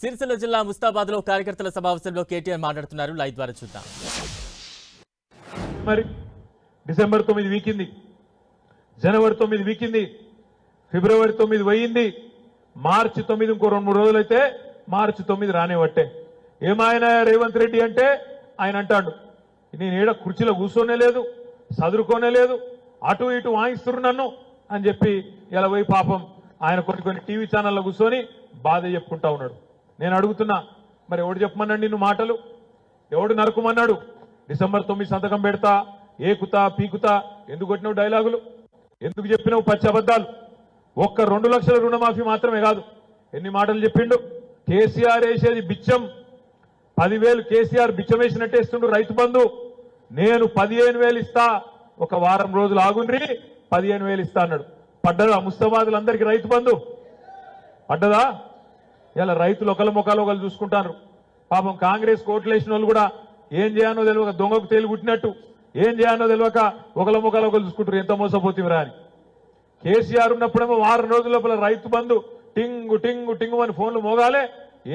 సిరిసిల్ల జిల్లా ముస్తాబాద్ లో కార్యకర్తల సమావేశంలో కేటీఆర్ మాట్లాడుతున్నారు. లైవ్ ద్వారా చూద్దాం. మరి డిసెంబర్ 9 వీకింది, జనవరి 9 వీకింది, ఫిబ్రవరి 9 పోయింది, మార్చి 9 ఇంకో 2-3 రోజులైతే మార్చి 9 రానివట్టే. ఏమాయన రేవంత్ రెడ్డి అంటే ఆయన అంటాడు, నేను ఏడ కుర్చీలో కూర్చోనే లేదు, చదువుకోనే లేదు, అటు ఇటు వాయిస్తున్నారు నన్ను అని చెప్పి ఇలా పోయి పాపం ఆయన కొన్ని టీవీ ఛానల్లో కూర్చొని బాధ చెప్పుకుంటా ఉన్నాడు. నేను అడుగుతున్నా, మరి ఎవడు చెప్పమన్నాడు నిన్ను మాటలు? ఎవడు నరుకుమన్నాడు? డిసెంబర్ 9 సంతకం పెడతా, ఏకుతా పీకుతా ఎందుకు కొట్టినావు డైలాగులు? ఎందుకు చెప్పినావు పచ్చి అబద్ధాలు? ఒక్క 2 లక్షల రుణమాఫీ మాత్రమే కాదు, ఎన్ని మాటలు చెప్పిండు. కేసీఆర్ వేసేది బిచ్చం, 10,000 కేసీఆర్ బిచ్చం వేసినట్టే ఇస్తుండు. రైతు బంధు నేను 15,000 ఇస్తా, ఒక వారం రోజులు ఆగుండ్రి 15,000 ఇస్తా అన్నాడు. పడ్డదా ముస్తాబాదులందరికీ రైతు బంధు? పడ్డదా? ఇలా రైతులు ఒకళ్ళ ముఖాలు ఒకళ్ళు చూసుకుంటారు. పాపం కాంగ్రెస్ కోట్లేసిన వాళ్ళు కూడా ఏం చేయాలో తెలియక దొంగకు తేలి కుట్టినట్టు ఏం చేయాలో తెలియక ఒకళ్ళ ముఖాలు ఒకళ్ళు చూసుకుంటారు. ఎంత మోసపోతివిరా అని. కేసీఆర్ ఉన్నప్పుడేమో వారం రోజుల లోపల రైతు బంధు టింగు టింగు టింగు అని ఫోన్లు మోగాలే,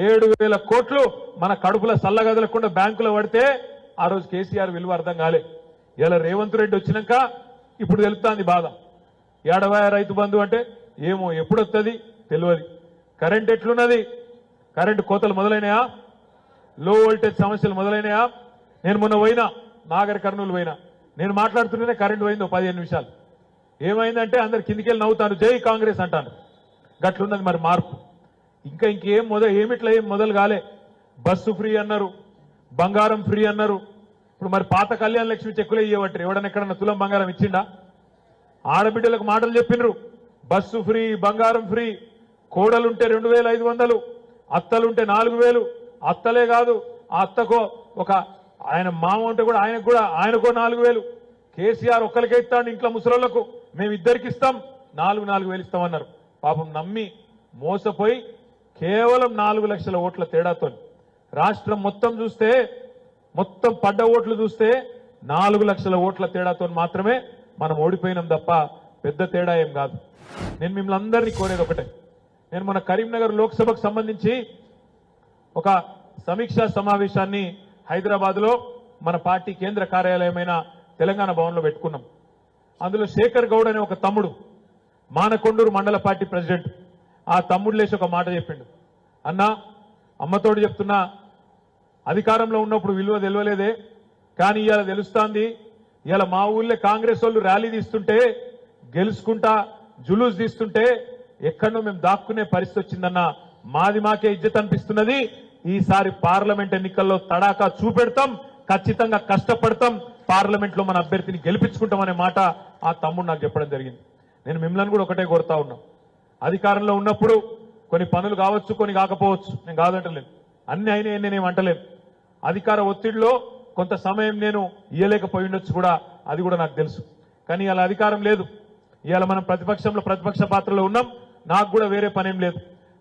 7,000 కోట్లు మన కడుపుల సల్లగదలకుండా బ్యాంకులో పడితే ఆ రోజు కేసీఆర్ విలువ అర్థం కాలే. ఇలా రేవంత్ రెడ్డి వచ్చినాక ఇప్పుడు తెలుస్తుంది బాధ. ఏడవాయ రైతు బంధు అంటే ఏమో ఎప్పుడు వస్తుంది తెలియదు. కరెంట్ ఎట్లున్నది? కరెంటు కోతలు మొదలైనయా? లో వోల్టేజ్ సమస్యలు మొదలైనయా? నేను మొన్న పోయినా, నాగర్ కర్నూలు పోయినా, నేను మాట్లాడుతుంటేనే కరెంటు పోయింది 15 నిమిషాలు. ఏమైందంటే అందరు కిందికెళ్ళి నవ్వుతాను, జై కాంగ్రెస్ అంటాను. గట్లున్నది మరి మార్పు. ఇంకేం ఏమిట్లా ఏం మొదలు కాలే. బస్సు ఫ్రీ అన్నారు, బంగారం ఫ్రీ అన్నారు. ఇప్పుడు మరి పాత కళ్యాణ లక్ష్మి చెక్కులే ఇవ్వబట్టి ఎవడన్నా ఎక్కడన్నా తులం బంగారం ఇచ్చిండా? ఆడబిడ్డలకు మాటలు చెప్పినరు, బస్సు ఫ్రీ, బంగారం ఫ్రీ. కోడలుంటే 2,500, అత్తలుంటే 4,000. అత్తలే కాదు, ఆ అత్తకో ఒక ఆయన మామ ఉంటే కూడా ఆయనకో 4,000. కేసీఆర్ ఒక్కరికే ఇస్తాడు, ఇంట్లో ముసలోళ్లకు మేము ఇద్దరికి ఇస్తాం, 4,000 ఇస్తామన్నారు. పాపం నమ్మి మోసపోయి కేవలం 4 లక్షల ఓట్ల తేడాతో రాష్ట్రం మొత్తం చూస్తే, మొత్తం పడ్డ ఓట్లు చూస్తే 4 లక్షల ఓట్ల తేడాతో మాత్రమే మనం ఓడిపోయినాం తప్ప పెద్ద తేడా ఏం కాదు. నేను మిమ్మల్ని అందరినీ కోరేది ఒకటే, నేను మన కరీంనగర్ లోక్సభకు సంబంధించి ఒక సమీక్షా సమావేశాన్ని హైదరాబాద్లో మన పార్టీ కేంద్ర కార్యాలయమైన తెలంగాణ భవన్లో పెట్టుకున్నాం. అందులో శేఖర్ గౌడ్ అనే ఒక తమ్ముడు, మానకొండూరు మండల పార్టీ ప్రెసిడెంట్, ఆ తమ్ముడు లేచి ఒక మాట చెప్పిండు. అన్నా, అమ్మతోడు చెప్తున్నా, అధికారంలో ఉన్నప్పుడు విలువ తెలియలేదే, కానీ ఇవాళ తెలుస్తోంది. ఇవాళ మా ఊళ్ళో కాంగ్రెస్ వాళ్ళు ర్యాలీ తీస్తుంటే, గెలుచుకుంటా జులూస్ తీస్తుంటే ఎక్కడో మేము దాక్కునే పరిస్థితి వచ్చిందన్నా. మాది మాకే ఇజ్జత్ అనిపిస్తున్నది. ఈసారి పార్లమెంట్ ఎన్నికల్లో తడాకా చూపెడతాం, ఖచ్చితంగా కష్టపడతాం, పార్లమెంట్ లో మన అభ్యర్థిని గెలిపించుకుంటామనే మాట ఆ తమ్ముడు నాకు చెప్పడం జరిగింది. నేను మిమ్మల్ని కూడా ఒకటే కోరుతా ఉన్నా, అధికారంలో ఉన్నప్పుడు కొన్ని పనులు కావచ్చు, కొన్ని కాకపోవచ్చు, నేను కాదంటలేను, అన్ని అయినా నేనేం అంటలేను. అధికార ఒత్తిడిలో కొంత సమయం నేను ఇయ్యలేకపోయి ఉండొచ్చు కూడా, అది కూడా నాకు తెలుసు. కానీ ఇవాళ అధికారం లేదు, ఇవాళ మనం ప్రతిపక్షంలో ప్రతిపక్ష పాత్రలో ఉన్నాం. నాకు కూడా వేరే పనేం లేదు.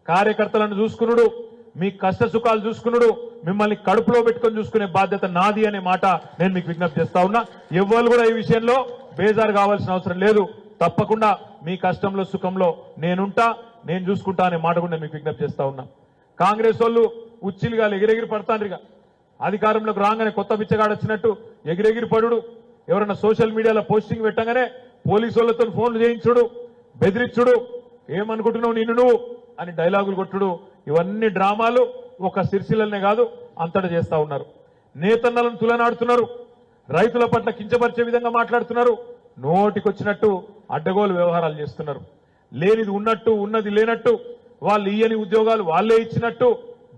కార్యకర్తలను చూసుకునుడు, మీ కష్ట సుఖాలు చూసుకునుడు, మిమ్మల్ని కడుపులో పెట్టుకొని చూసుకునే బాధ్యత నాది అనే మాట నేను మీకు విజ్ఞప్తి చేస్తా ఉన్నా. ఎవ్వరు కూడా ఈ విషయంలో బేజారు కావాల్సిన అవసరం లేదు. తప్పకుండా మీ కష్టంలో సుఖంలో నేనుంటా, నేను చూసుకుంటా అనే మాట కూడా నేను మీకు విజ్ఞప్తి చేస్తా ఉన్నా. కాంగ్రెస్ వాళ్ళు ఉచ్చిలుగా ఎగిరెగిరి పడతాండ్రిగా, అధికారంలోకి రాగానే కొత్త బిచ్చగాడు వచ్చినట్టు ఎగిరెగిరి పడుడు, ఎవరైనా సోషల్ మీడియాలో పోస్టింగ్ పెట్టగానే పోలీసు వాళ్ళతో ఫోన్లు చేయించుడు, బెదిరించుడు, ఏమనుకుంటున్నావు నిన్ను నువ్వు అని డైలాగులు కొట్టుడు, ఇవన్నీ డ్రామాలు ఒక సిరిసిల్లనే కాదు అంతటా చేస్తా ఉన్నారు. నేతన్నలను తులనాడుతున్నారు, రైతుల పట్ల కించపరిచే విధంగా మాట్లాడుతున్నారు, నోటికొచ్చినట్టు అడ్డగోలు వ్యవహారాలు చేస్తున్నారు. లేనిది ఉన్నట్టు, ఉన్నది లేనట్టు, వాళ్ళు ఇయ్యని ఉద్యోగాలు వాళ్ళే ఇచ్చినట్టు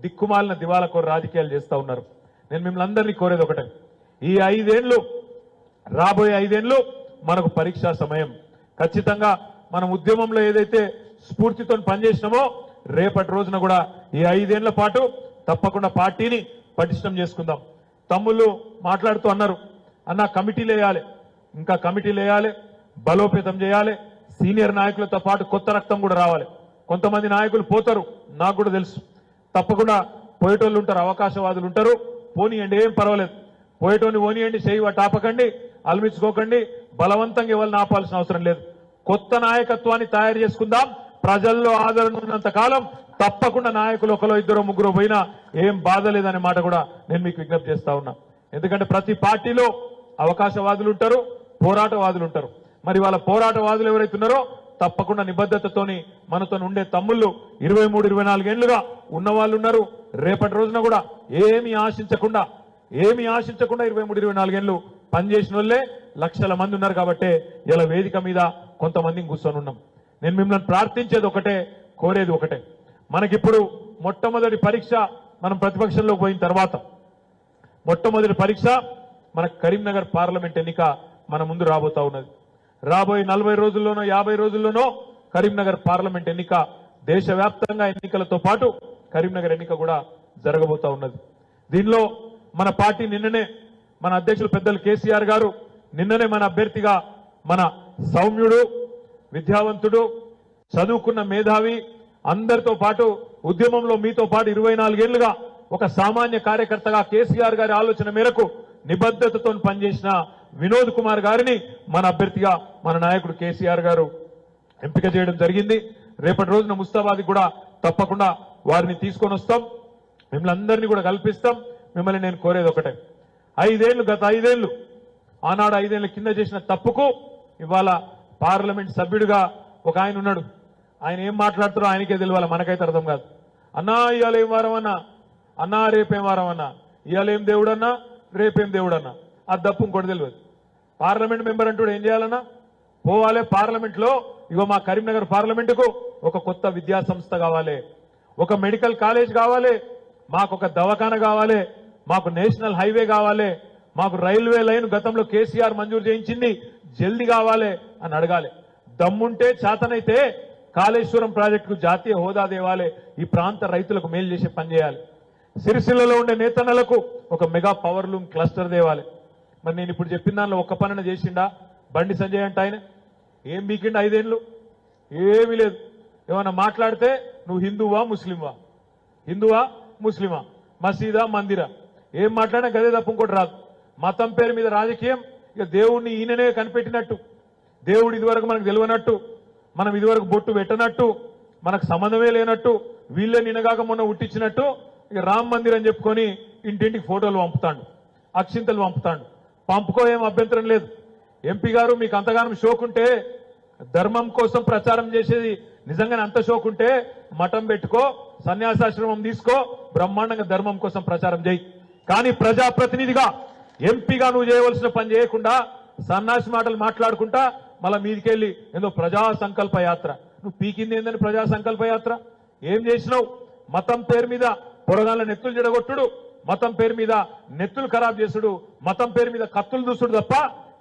దిక్కుమాలిన దివాళకోరు రాజకీయాలు చేస్తా ఉన్నారు. నేను మిమ్మల్ని అందరినీ కోరేది ఒకటే, ఈ 5 ఏళ్లు, రాబోయే 5 ఏళ్లు మనకు పరీక్షా సమయం. ఖచ్చితంగా మనం ఉద్యమంలో ఏదైతే స్ఫూర్తితో పనిచేసినామో రేపటి రోజున కూడా ఈ 5 ఏళ్ల పాటు తప్పకుండా పార్టీని పటిష్టం చేసుకుందాం. తమ్ముళ్ళు మాట్లాడుతూ అన్నారు, అన్న కమిటీలు వేయాలి, ఇంకా కమిటీలు వేయాలి, బలోపేతం చేయాలి, సీనియర్ నాయకులతో పాటు కొత్త రక్తం కూడా రావాలి. కొంతమంది నాయకులు పోతారు, నాకు కూడా తెలుసు. తప్పకుండా పోయేటోళ్ళు ఉంటారు, అవకాశవాదులు ఉంటారు, పోనీయండి, ఏం పర్వాలేదు, పోయేటోని పోనీయండి, చేయి టాపకండి, అలమించుకోకండి, బలవంతంగా ఎవరిని ఆపాల్సిన అవసరం లేదు. కొత్త నాయకత్వాన్ని తయారు చేసుకుందాం. ప్రజల్లో ఆదరణ ఉన్నంత కాలం తప్పకుండా నాయకులు ఒకరో ఇద్దరు ముగ్గురు పోయినా ఏం బాధ లేదనే మాట కూడా నేను మీకు విజ్ఞప్తి చేస్తా ఉన్నా. ఎందుకంటే ప్రతి పార్టీలో అవకాశవాదులు ఉంటారు, పోరాటవాదులు ఉంటారు. మరి వాళ్ళ పోరాటవాదులు ఎవరైతే ఉన్నారో తప్పకుండా నిబద్ధతతోని మనతో ఉండే తమ్ముళ్ళు 23-24 ఏళ్లుగా ఉన్న వాళ్ళు ఉన్నారు. రేపటి రోజున కూడా ఏమీ ఆశించకుండా 23-24 ఏళ్లు పనిచేసిన వాళ్ళే లక్షల మంది ఉన్నారు. కాబట్టి ఇలా వేదిక మీద కొంతమందిని కూర్చొని ఉన్నాం. నేను మిమ్మల్ని ప్రార్థించేది ఒకటే, కోరేది ఒకటే. మనకిప్పుడు మొట్టమొదటి పరీక్ష మనం ప్రతిపక్షంలోకి పోయిన తర్వాత మొట్టమొదటి పరీక్ష మన కరీంనగర్ పార్లమెంట్ ఎన్నిక మన ముందు రాబోతా ఉన్నది. రాబోయే 40 రోజుల్లోనో 50 రోజుల్లోనో కరీంనగర్ పార్లమెంట్ ఎన్నిక దేశవ్యాప్తంగా ఎన్నికలతో పాటు కరీంనగర్ ఎన్నిక కూడా జరగబోతా ఉన్నది. దీనిలో మన పార్టీ నిన్ననే మన అధ్యక్షులు పెద్దలు కేసీఆర్ గారు నిన్ననే మన అభ్యర్థిగా మన సౌమ్యుడు, విద్యావంతుడు, చదువుకున్న మేధావి, అందరితో పాటు ఉద్యమంలో మీతో పాటు 24 ఏళ్లుగా ఒక సామాన్య కార్యకర్తగా కేసీఆర్ గారి ఆలోచన మేరకు నిబద్ధతతో పనిచేసిన వినోద్ కుమార్ గారిని మన అభ్యర్థిగా మన నాయకుడు కేసీఆర్ గారు ఎంపిక చేయడం జరిగింది. రేపటి రోజున ముస్తాబాద్ కూడా తప్పకుండా వారిని తీసుకొని వస్తాం, మిమ్మల్ని అందరినీ కూడా కల్పిస్తాం. మిమ్మల్ని నేను కోరేది ఒకటే, గత 5 ఏళ్లు ఆనాడు 5 ఏళ్ల కింద చేసిన తప్పుకు ఇవాళ పార్లమెంట్ సభ్యుడిగా ఒక ఆయన ఉన్నాడు. ఆయన ఏం మాట్లాడుతారో ఆయనకే తెలియాలి, మనకైతే అర్థం కాదు. అన్నా ఇవాళ ఏం వారం అన్నా, అన్నా రేపేం వారం అన్నా, ఇవాళ ఏం దేవుడన్నా రేపేం దేవుడన్నా, అది తప్పు ఇంకోటి తెలియదు. పార్లమెంట్ మెంబర్ అంటూ ఏం చేయాలన్నా, పోవాలి పార్లమెంట్ లో. ఇగో మా కరీంనగర్ పార్లమెంటుకు ఒక కొత్త విద్యా సంస్థ కావాలి, ఒక మెడికల్ కాలేజ్ కావాలి, మాకు ఒక దవాఖాన కావాలి, మాకు నేషనల్ హైవే కావాలి, మాకు రైల్వే లైన్ గతంలో కేసీఆర్ మంజూరు చేయించింది జల్దీ కావాలి అని అడగాలి. దమ్ముంటే చేతనైతే కాళేశ్వరం ప్రాజెక్టుకు జాతీయ హోదా దేవాలి, ఈ ప్రాంత రైతులకు మేలు చేసే పని చేయాలి. సిరిసిల్లలో ఉండే నేతన్నలకు ఒక మెగా పవర్ లూమ్ క్లస్టర్ దేవాలి. మరి నేను ఇప్పుడు చెప్పిన దానిలో ఒక్క పనిన చేసిండా బండి సంజయ్ అంటే ఆయన? ఏం బీకిండా 5 ఏళ్ళు? ఏమీ లేదు. ఏమన్నా మాట్లాడితే నువ్వు హిందువా ముస్లింవా, హిందువా ముస్లిమా, మసీదా మందిరా, ఏం మాట్లాడినా గదే తప్ప ఇంకోటి రాదు. మతం పేరు మీద రాజకీయం, ఇక దేవుడిని ఈయననే కనిపెట్టినట్టు, దేవుడు ఇదివరకు మనకు తెలియనట్టు, మనం ఇదివరకు బొట్టు పెట్టనట్టు, మనకు సంబంధమే లేనట్టు, వీళ్ళే నిన్నగాక మొన్న ఉట్టించినట్టు ఇక రామ్ మందిర్ అని చెప్పుకొని ఇంటింటికి ఫోటోలు పంపుతాడు, అక్షింతలు పంపుతాడు. పంపుకో ఏం అభ్యంతరం లేదు. ఎంపీ గారు మీకు అంతగానం షోకుంటే, ధర్మం కోసం ప్రచారం చేసేది నిజంగానే అంత షోకుంటే మఠం పెట్టుకో, సన్యాసాశ్రమం తీసుకో, బ్రహ్మాండంగా ధర్మం కోసం ప్రచారం చేయి. కానీ ప్రజాప్రతినిధిగా ఎంపీగా నువ్వు చేయవలసిన పని చేయకుండా సన్నాసి మాటలు మాట్లాడుకుంటా మళ్ళా మీదికెళ్ళి ఏదో ప్రజా సంకల్ప యాత్ర. నువ్వు పీకింది ఏందని ప్రజా సంకల్ప యాత్ర? ఏం చేసినావు? మతం పేరు మీద పొరగాళ్ళ నెత్తులు జడగొట్టుడు, మతం పేరు మీద నెత్తులు ఖరాబ్ చేసుడు, మతం పేరు మీద కత్తులు దూసుడు తప్ప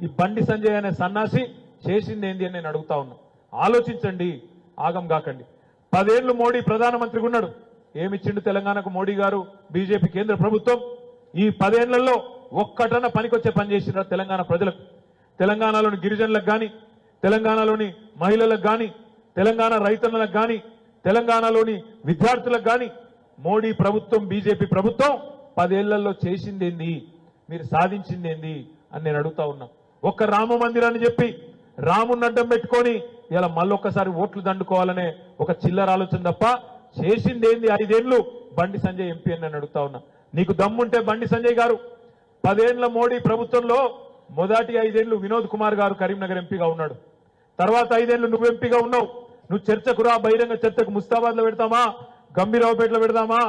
ఈ బండి సంజయ్ అనే సన్నాసి చేసింది ఏంది అని నేను అడుగుతా ఉన్నా. ఆలోచించండి, ఆగం కాకండి. 10 ఏళ్లు మోడీ ప్రధానమంత్రిగా ఉన్నాడు. ఏమిచ్చిండు తెలంగాణకు మోడీ గారు, బీజేపీ కేంద్ర ప్రభుత్వం? ఈ 10 ఏళ్లలో ఒక్కటన్నా పనికొచ్చే పని చేసిండ్రా తెలంగాణ ప్రజలకు? తెలంగాణలోని గిరిజనులకు కానీ, తెలంగాణలోని మహిళలకు కానీ, తెలంగాణ రైతన్నలకు కానీ, తెలంగాణలోని విద్యార్థులకు కానీ మోడీ ప్రభుత్వం, బీజేపీ ప్రభుత్వం 10 ఏళ్లలో చేసిందేంది, మీరు సాధించిందేంది అని నేను అడుగుతా ఉన్నా. ఒక్క రామ మందిరాన్ని చెప్పి రాముని అడ్డం పెట్టుకొని ఇలా మళ్ళొక్కసారి ఓట్లు దండుకోవాలనే ఒక చిల్లర ఆలోచన తప్ప చేసిందేంది 5 ఏళ్లు బండి సంజయ్ ఎంపీ అని నేను అడుగుతా ఉన్నా. నీకు దమ్ముంటే బండి సంజయ్ గారు 10 ఏళ్ల మోడీ ప్రభుత్వంలో మొదటి 5 ఏళ్లు వినోద్ కుమార్ గారు కరీంనగర్ ఎంపీగా ఉన్నాడు. తర్వాత 5 ఏళ్లు నువ్వు ఎంపీగా ఉన్నావు. నువ్వు చర్చకు రా, బహిరంగ చర్చకు ముస్తాబాద్ లో పెడతామా, గంభీరావుపేటలో పెడదామా,